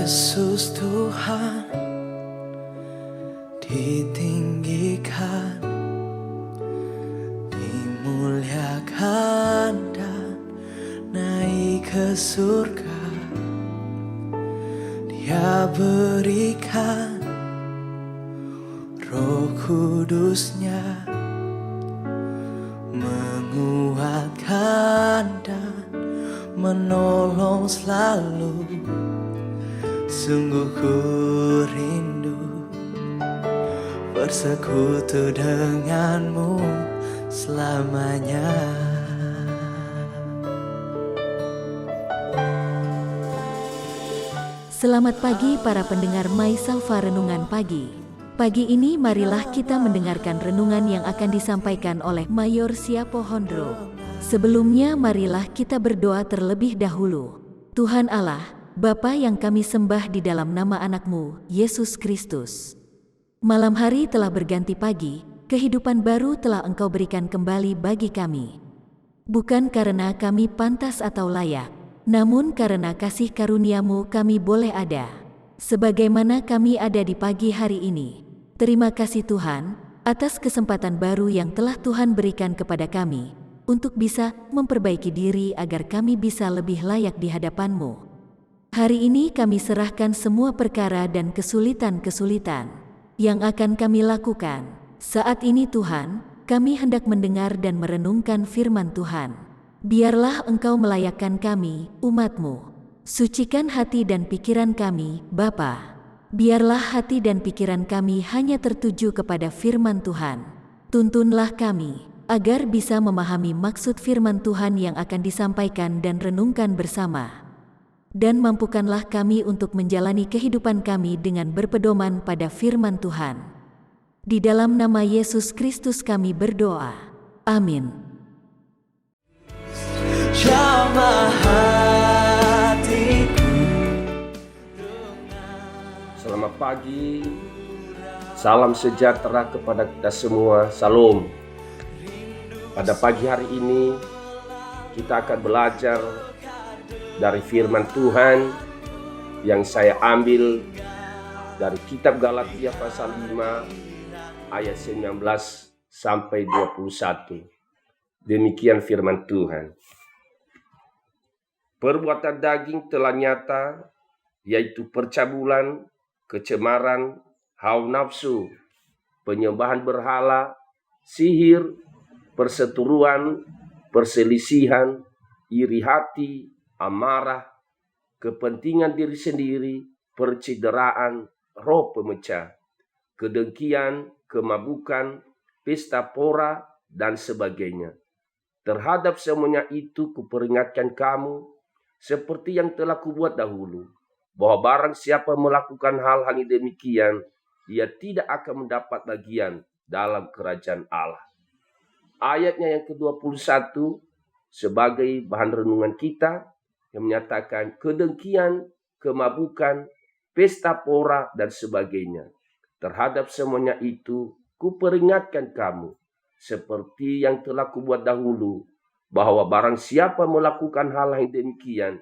Yesus Tuhan ditinggikan, dimuliakan dan naik ke surga. Dia berikan Roh Kudus-Nya, menguatkan dan menolong selalu. Sungguh ku rindu bersekutu denganmu selamanya. Selamat pagi para pendengar My Salva Renungan Pagi. Pagi ini marilah kita mendengarkan renungan yang akan disampaikan oleh Mayor Siapo Hondro. Sebelumnya marilah kita berdoa terlebih dahulu. Tuhan Allah, Bapa yang kami sembah di dalam nama anak-Mu, Yesus Kristus. Malam hari telah berganti pagi, kehidupan baru telah Engkau berikan kembali bagi kami. Bukan karena kami pantas atau layak, namun karena kasih karunia-Mu kami boleh ada. Sebagaimana kami ada di pagi hari ini. Terima kasih Tuhan, atas kesempatan baru yang telah Tuhan berikan kepada kami, untuk bisa memperbaiki diri agar kami bisa lebih layak di hadapan-Mu. Hari ini kami serahkan semua perkara dan kesulitan-kesulitan yang akan kami lakukan. Saat ini Tuhan, kami hendak mendengar dan merenungkan firman Tuhan. Biarlah Engkau melayakkan kami, umat-Mu. Sucikan hati dan pikiran kami, Bapa. Biarlah hati dan pikiran kami hanya tertuju kepada firman Tuhan. Tuntunlah kami, agar bisa memahami maksud firman Tuhan yang akan disampaikan dan renungkan bersama. Dan mampukanlah kami untuk menjalani kehidupan kami dengan berpedoman pada firman Tuhan. Di dalam nama Yesus Kristus kami berdoa. Amin. Jamah hatiku. Selamat pagi, salam sejahtera kepada kita semua, salam. Pada pagi hari ini kita akan belajar dari firman Tuhan yang saya ambil dari kitab Galatia pasal 5 ayat 19 sampai 21. Demikian firman Tuhan. Perbuatan daging telah nyata, yaitu percabulan, kecemaran, hawa nafsu, penyembahan berhala, sihir, perseteruan, perselisihan, iri hati, amarah, kepentingan diri sendiri, percideraan, roh pemecah, kedengkian, kemabukan, pesta pora, dan sebagainya. Terhadap semuanya itu kuperingatkan kamu, seperti yang telah kubuat dahulu, bahwa barang siapa melakukan hal-hal yang demikian, ia tidak akan mendapat bagian dalam kerajaan Allah. Ayatnya yang ke-21 sebagai bahan renungan kita, yang menyatakan kedengkian, kemabukan, pesta pora, dan sebagainya. Terhadap semuanya itu, kuperingatkan kamu, seperti yang telah kubuat dahulu, bahwa barang siapa melakukan hal yang demikian,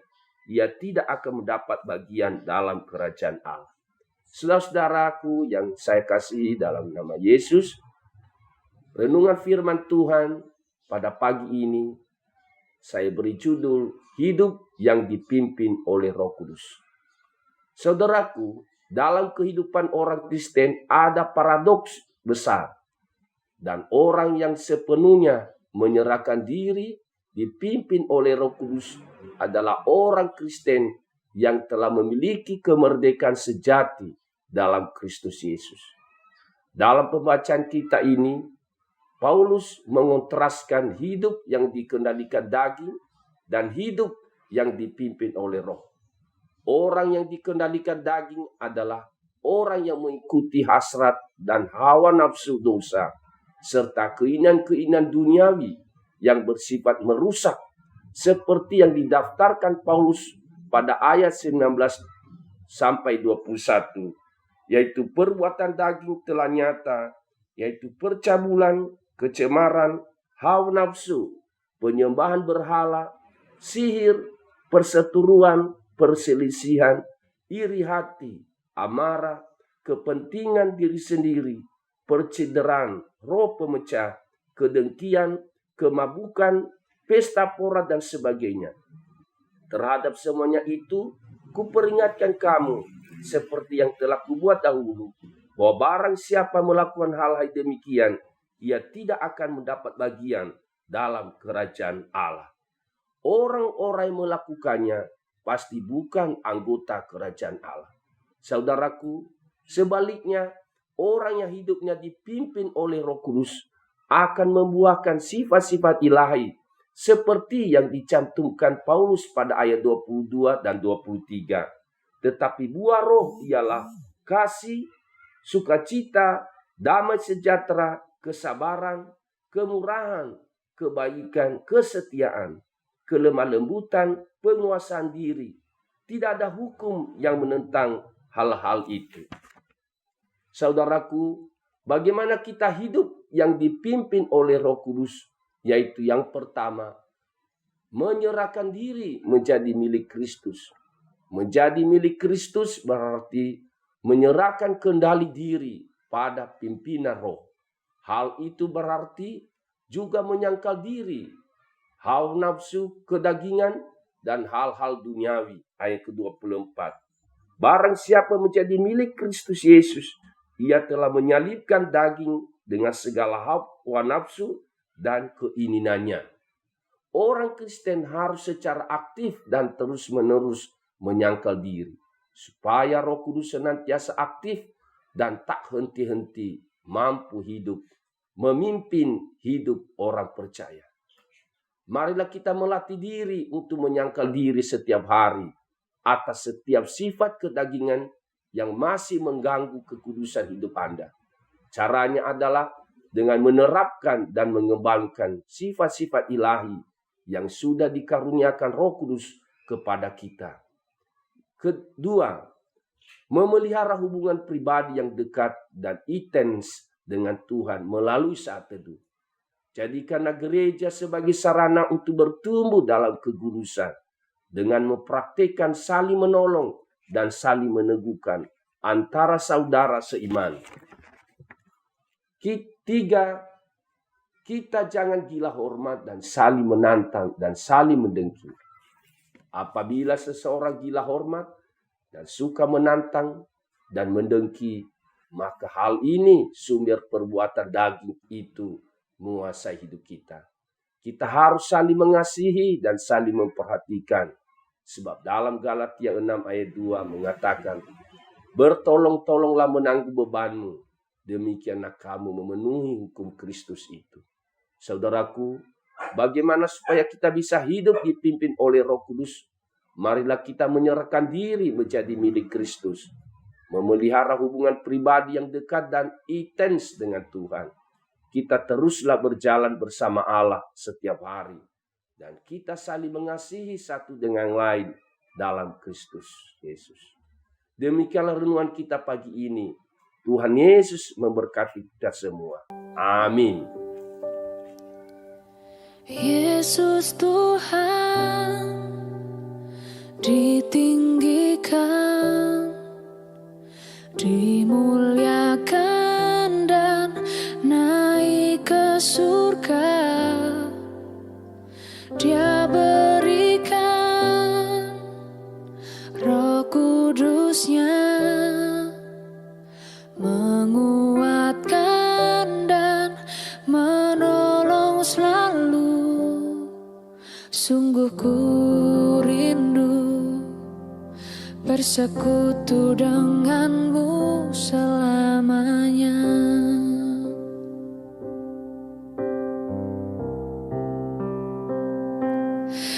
ia tidak akan mendapat bagian dalam kerajaan Allah. Saudara-saudaraku yang saya kasihi dalam nama Yesus, renungan firman Tuhan pada pagi ini, saya beri judul, Hidup yang dipimpin oleh Roh Kudus. Saudaraku, dalam kehidupan orang Kristen ada paradoks besar. Dan orang yang sepenuhnya menyerahkan diri dipimpin oleh Roh Kudus adalah orang Kristen yang telah memiliki kemerdekaan sejati dalam Kristus Yesus. Dalam pembacaan kita ini, Paulus mengontraskan hidup yang dikendalikan daging dan hidup yang dipimpin oleh roh. Orang yang dikendalikan daging adalah orang yang mengikuti hasrat dan hawa nafsu dosa, serta keinginan-keinginan duniawi yang bersifat merusak seperti yang didaftarkan Paulus pada ayat 19 sampai 21, yaitu perbuatan daging telah nyata, yaitu percabulan, kecemaran, hawa nafsu, penyembahan berhala, sihir, perseteruan, perselisihan, iri hati, amarah, kepentingan diri sendiri, percederaan, roh pemecah, kedengkian, kemabukan, pesta pora dan sebagainya. Terhadap semuanya itu, kuperingatkan kamu, seperti yang telah kubuat dahulu, bahwa barang siapa melakukan hal-hal demikian, ia tidak akan mendapat bagian dalam kerajaan Allah. Orang-orang yang melakukannya pasti bukan anggota kerajaan Allah. Saudaraku, sebaliknya, orang yang hidupnya dipimpin oleh Roh Kudus akan membuahkan sifat-sifat ilahi seperti yang dicantumkan Paulus pada ayat 22 dan 23. Tetapi buah roh ialah kasih, sukacita, damai sejahtera, kesabaran, kemurahan, kebaikan, kesetiaan, kelemah lembutan, penguasaan diri. Tidak ada hukum yang menentang hal-hal itu. Saudaraku, bagaimana kita hidup yang dipimpin oleh Roh Kudus? Yaitu yang pertama, menyerahkan diri menjadi milik Kristus. Menjadi milik Kristus berarti menyerahkan kendali diri pada pimpinan roh. Hal itu berarti juga menyangkal diri, hawa nafsu, kedagingan, dan hal-hal duniawi. Ayat ke-24. Barang siapa menjadi milik Kristus Yesus, ia telah menyalibkan daging dengan segala hawa nafsu dan keinginannya. Orang Kristen harus secara aktif dan terus-menerus menyangkal diri, supaya Roh Kudus senantiasa aktif dan tak henti-henti mampu hidup, memimpin hidup orang percaya. Marilah kita melatih diri untuk menyangkal diri setiap hari atas setiap sifat kedagingan yang masih mengganggu kekudusan hidup Anda. Caranya adalah dengan menerapkan dan mengembangkan sifat-sifat ilahi yang sudah dikaruniakan Roh Kudus kepada kita. Kedua, memelihara hubungan pribadi yang dekat dan intens dengan Tuhan melalui saat teduh. Jadikanlah gereja sebagai sarana untuk bertumbuh dalam kekudusan dengan mempraktikkan saling menolong dan saling meneguhkan antara saudara seiman. Ketiga, kita jangan gila hormat dan saling menantang dan saling mendengki. Apabila seseorang gila hormat dan suka menantang dan mendengki, maka hal ini sumber perbuatan daging itu menguasai hidup kita. Kita harus saling mengasihi dan saling memperhatikan. Sebab dalam Galatia 6 ayat 2 mengatakan, bertolong-tolonglah menanggung bebanmu, demikianlah kamu memenuhi hukum Kristus itu. Saudaraku, bagaimana supaya kita bisa hidup dipimpin oleh Roh Kudus? Marilah kita menyerahkan diri menjadi milik Kristus. Memelihara hubungan pribadi yang dekat dan intens dengan Tuhan. Kita teruslah berjalan bersama Allah setiap hari. Dan kita saling mengasihi satu dengan lain dalam Kristus Yesus. Demikianlah renungan kita pagi ini. Tuhan Yesus memberkati kita semua. Amin. Yesus Tuhan ditinggikan, dimuliakan dan naik ke surga. Dia berikan Roh Kudus-Nya, menguatkan dan menolong selalu. Sungguh ku rindu bersekutu denganmu selamanya.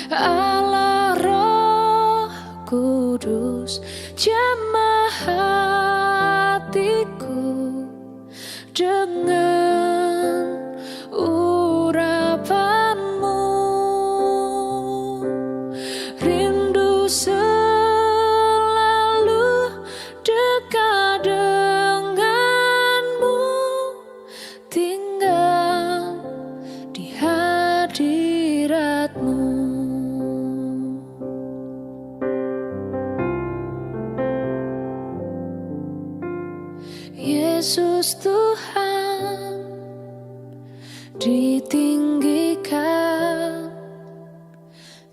Allah Roh Kudus, jamah hatiku dengan Kudus Tuhan ditinggikan,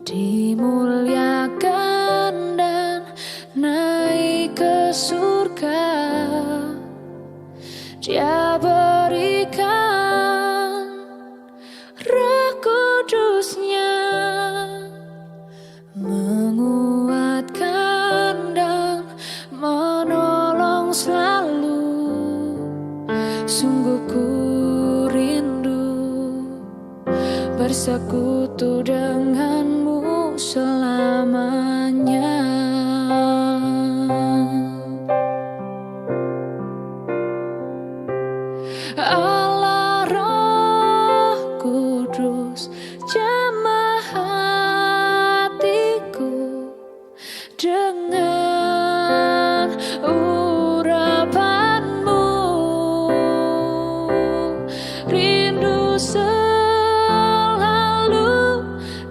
dimuliakan dan naik ke surga. Dia berikan Roh Kudus-Nya, menguatkan dan menolong selalu. Sungguh ku rindu bersekutu denganmu selamanya. Allah Roh Kudus, jamah hatiku dengan urapanmu. Rindu selalu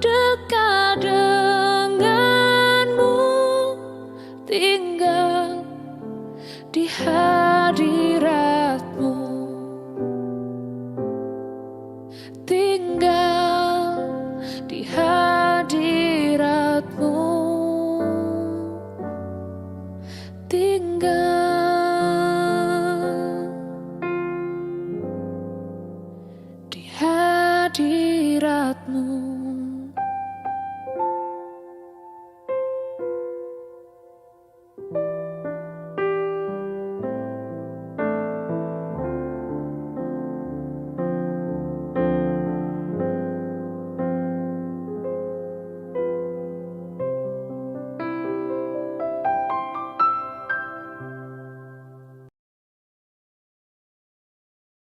dekat denganmu, tinggal di hadiratmu, tinggal di hadiratmu, tinggal di hadiratmu.